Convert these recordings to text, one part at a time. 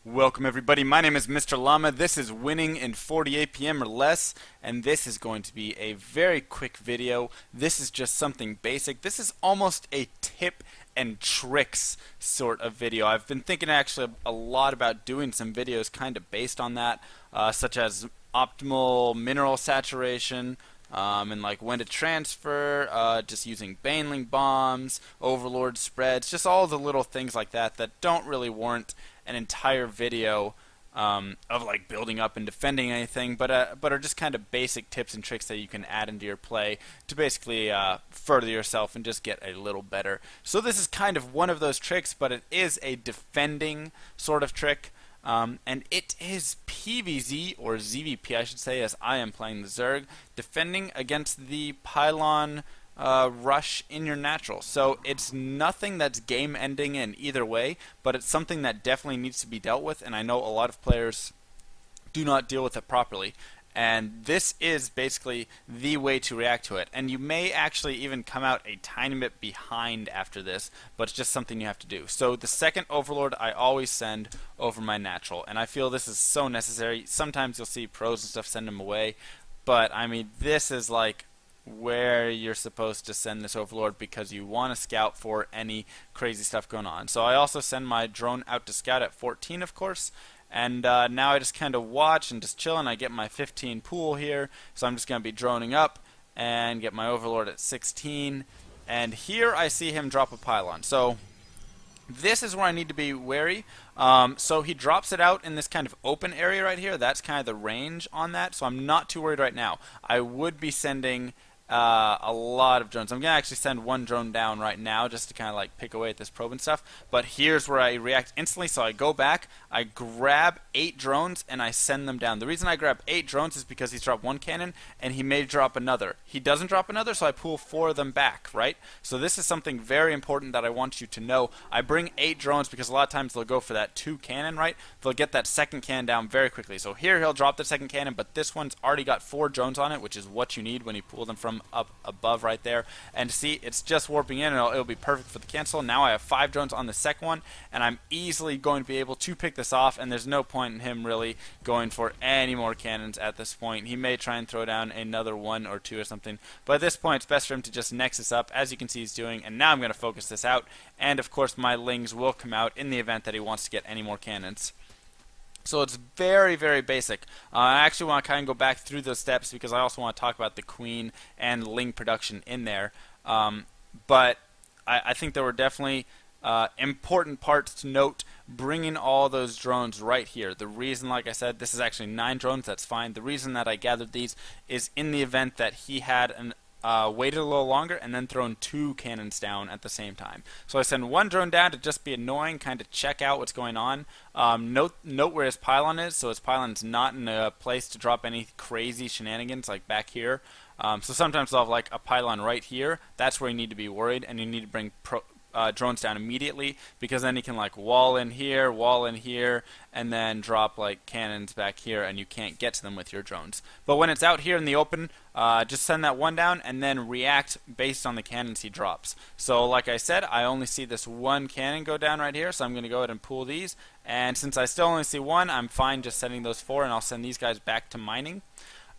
Welcome everybody, my name is Mr. Llama. This is winning in 40 APM or less, and this is going to be a very quick video. This is just something basic. This is almost a tip and tricks sort of video. I've been thinking actually a lot about doing some videos kind of based on that, such as optimal mineral saturation, and like when to transfer, just using baneling bombs, overlord spreads, just all the little things like that that don't really warrant an entire video of like building up and defending anything, but are just kind of basic tips and tricks that you can add into your play to basically further yourself and just get a little better. So this is kind of one of those tricks, but it is a defending sort of trick. And it is PvZ, or ZvP I should say, as I am playing the Zerg, defending against the pylon rush in your natural. So it's nothing that's game ending in either way, but it's something that definitely needs to be dealt with, and I know a lot of players do not deal with it properly. And this is basically the way to react to it. And you may actually even come out a tiny bit behind after this, but it's just something you have to do. So the second Overlord I always send over my natural, and I feel this is so necessary. Sometimes you'll see pros and stuff send them away, but I mean, this is like where you're supposed to send this Overlord because you want to scout for any crazy stuff going on. So I also send my drone out to scout at 14, of course. And now I just kind of watch and just chill, and I get my 15 pool here, so I'm just going to be droning up and get my Overlord at 16. And here I see him drop a pylon. So this is where I need to be wary. So he drops it out in this kind of open area right here. That's kind of the range on that, so I'm not too worried right now. I would be sending a lot of drones. I'm going to actually send one drone down right now just to kind of like pick away at this probe and stuff. But here's where I react instantly. So I go back, I grab 8 drones, and I send them down. The reason I grab 8 drones is because he's dropped 1 cannon, and he may drop another. He doesn't drop another, so I pull 4 of them back, right? So this is something very important that I want you to know. I bring 8 drones because a lot of times they'll go for that 2 cannon, right? They'll get that second cannon down very quickly. So here he'll drop the second cannon, but this one's already got 4 drones on it, which is what you need when you pull them from up above right there. And see, it's just warping in, and it'll be perfect for the cancel. Now I have 5 drones on the second one, and I'm easily going to be able to pick this off, and there's no point in him really going for any more cannons at this point. He may try and throw down another 1 or 2 or something, but at this point it's best for him to just nexus up, as you can see he's doing. And now I'm going to focus this out, and of course my lings will come out in the event that he wants to get any more cannons. So it's very, very basic. I actually want to kind of go back through those steps because I also want to talk about the queen and ling production in there. But I think there were definitely important parts to note, bringing all those drones right here. The reason, like I said, this is actually 9 drones, that's fine. The reason that I gathered these is in the event that he had an waited a little longer and then thrown 2 cannons down at the same time. So I send 1 drone down to just be annoying, kind of check out what's going on. Note where his pylon is, so his pylon's not in a place to drop any crazy shenanigans like back here. So sometimes they'll have like a pylon right here. That's where you need to be worried, and you need to bring drones down immediately, because then you can like wall in here, and then drop like cannons back here, and you can't get to them with your drones. But when it's out here in the open, just send that 1 down and then react based on the cannons he drops. So like I said, I only see this 1 cannon go down right here, so I'm going to go ahead and pull these. And since I still only see 1, I'm fine just sending those 4, and I'll send these guys back to mining.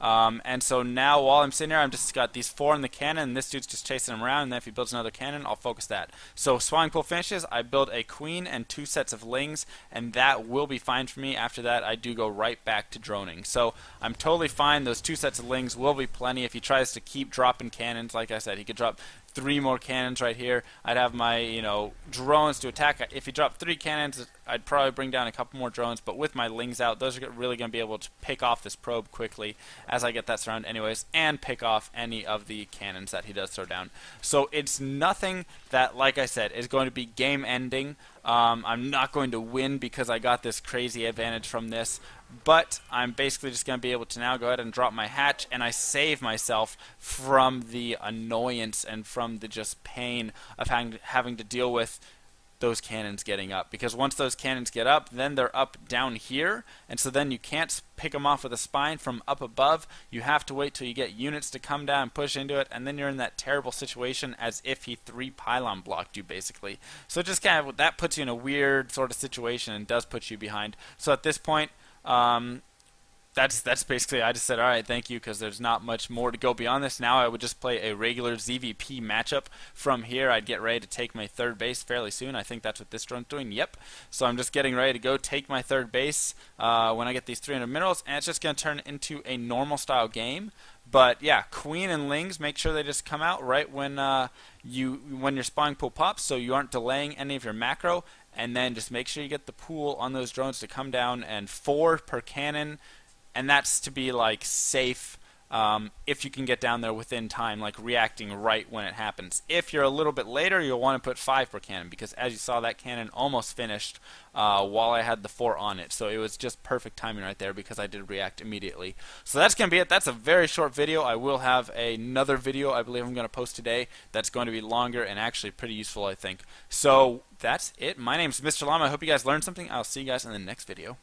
And so now while I'm sitting here, I'm just got these 4 in the cannon, and this dude's just chasing him around, and then if he builds another cannon, I'll focus that. So spawning pool finishes, I build a queen and 2 sets of lings, and that will be fine for me. After that, I do go right back to droning. So I'm totally fine. Those 2 sets of lings will be plenty. If he tries to keep dropping cannons, like I said, he could drop 3 more cannons right here. I'd have my, drones to attack. If he dropped 3 cannons, I'd probably bring down a couple more drones, but with my lings out, those are really going to be able to pick off this probe quickly as I get that surround anyways, and pick off any of the cannons that he does throw down. So it's nothing that, like I said, is going to be game ending. I'm not going to win because I got this crazy advantage from this, but I'm basically just going to be able to now go ahead and drop my hatch, and I save myself from the annoyance and from the just pain of having to deal with those cannons getting up, because once those cannons get up, then they're up down here, and so then you can't pick them off with a spine from up above. You have to wait till you get units to come down and push into it, and then you're in that terrible situation as if he 3 pylon blocked you, basically. So just kind of, that puts you in a weird sort of situation and does put you behind. So at this point, that's basically, I just said, all right, thank you, because there's not much more to go beyond this. Now I would just play a regular ZvP matchup from here. I'd get ready to take my third base fairly soon. I think that's what this drone's doing. Yep. So I'm just getting ready to go take my third base when I get these 300 minerals, and it's just going to turn into a normal style game. But yeah, Queen and Lings, make sure they just come out right when your spawning pool pops, so you aren't delaying any of your macro. And then just make sure you get the pool on those drones to come down, and 4 per cannon. And that's to be like safe if you can get down there within time, like reacting right when it happens. If you're a little bit later, you'll want to put 5 per cannon, because as you saw, that cannon almost finished while I had the 4 on it. So it was just perfect timing right there, because I did react immediately. So that's going to be it. That's a very short video. I will have another video I believe I'm going to post today that's going to be longer and actually pretty useful, I think. So that's it. My name is Mr. Llama. I hope you guys learned something. I'll see you guys in the next video.